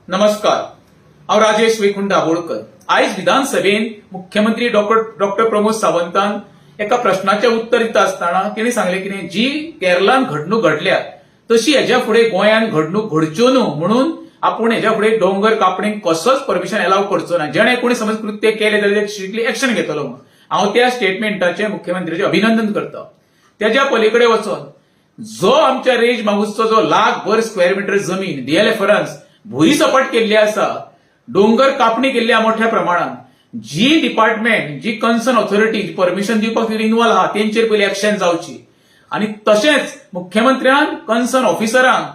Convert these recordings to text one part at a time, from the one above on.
नमस्कार. हांव राजेश वैकुंठ दाबोळकर. आयज विधानसभेन मुख्यमंत्री डॉक्टर प्रमोद सावंतान एका प्रश्नाचे उत्तर दिता आसतना तिणे सांगले की जी केरळान घडणूक घडल्या तशी हेच्या फुडें गोंयान घडणूक घडच्यो न्हू म्हणून आपूण हेच्या फुडें डोंगर कापणेक कसोच परमिशन अलाव करचो ना. जेणे कोणी समज कृत्य केले जाल्यार स्ट्रिक्टली एक्शन घेतलो म्हणून हांव त्या स्टेटमेंटाचे मुख्यमंत्र्याचे अभिनंदन करता. त्याच्या पलीकडे वचून जो आमच्या रेंज मागुसचो जो लाखभर स्क्वेअर मिटर जमीन डीएलएफरांस भुई सपाट केल्ली आसा, डोंगर कापणी केल्ली आहा मोठ्या प्रमाणात, जी डिपार्टमेंट जी कन्सर्न ऑथॉरिटी परमिशन दिवपाक इन्वॉल्व आहा तेंचेर पयली एक्शन जावची. आणि तशेंच मुख्यमंत्र्यान कन्सर्न ऑफिसरांक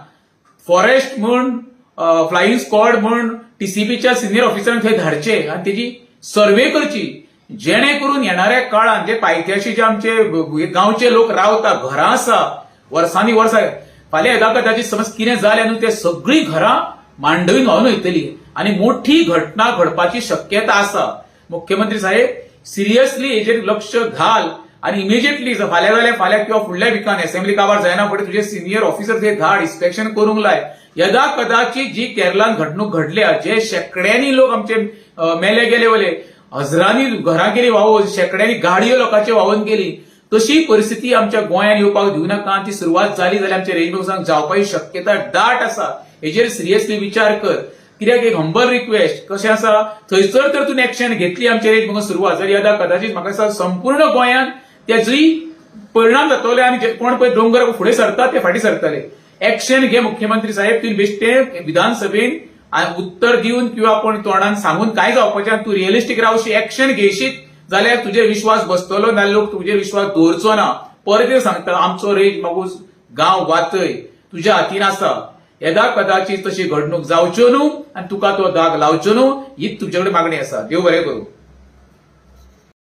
फॉरेस्ट म्हण फ्लाइंग स्क्वॉड म्हण टीसीबीच्या सिनियर ऑफिसरांक थंय धाडचे आणि तेजी सर्वे करची, जेणे करून येणाऱ्या काळात जे पायथ्याशी जे आमचे गांवचे लोक रावता घरां आसा वर्सांनी वर्सां फाल्यां येदा कदाचित समज कितें जालें न्हू ते सगळीं घरां मांडवीन व्हांवन वयतली आणि मोठी घटना घडपाची शक्यता आसा. मुख्यमंत्री साहेब सिरियसली हेचेर लक्ष घाल आणि इमिजिएटली फाल्यां जाल्यार फाल्यां किंवा फुडल्या विकान असेंब्ली काबार जायना फुडें तुझे सिनियर ऑफिसर थंय धाड, इन्स्पेक्शन करूंक लाय. यदा कदाचित जी केरळान घडणूक घडल्या जे शेकड्यांनी लोक आमचे मेले गेले वले, हजारांनी घरां गेली व्हांवून, शेकड्यांनी गाडयो लोकांचे व्हांवून गेली, तशी परिस्थिती आमच्या गोंयान येवपाक दिवं नाका. ती सुरवात जाली जाल्यार आमच्या रेंजमार्क्सांक जावपाची शक्यता दाट आसा. हेचेर सिरियसली विचार कर. कित्याक एक हंबल रिक्वेस्ट कशें आसा थंयसर तर तूं एक्शन घेतली आमच्या रेंज सुरवात जाली यदा कदाचित म्हाका दिसता संपूर्ण गोंयान त्याची परिणाम जातले आनी कोण पळय डोंगर फुडें सरतात ते फाटीं सरतले. एक्शन घे मुख्यमंत्री साहेब. तुवें बेश्टें विधानसभेन उत्तर दिवन किंवा आपण तोंडान सांगून काय जावपाचें, तूं रिअलिस्टीक रावशी एक्शन घेयशीत जाल्यार तुजेर विश्वास बसतलो नाल्यार लोक तुजेर विश्वास दवरचो ना. परत सांगता आमचो रेंज मागूस गांव वातय तुज्या हातीन आसा. येदा कदाचित तशी घडणूक जावच्यो न्हू आणि तुका तो दाग लावच्यो न्हू हीच तुजे कडेन मागणी आसा. देव बरें करूं.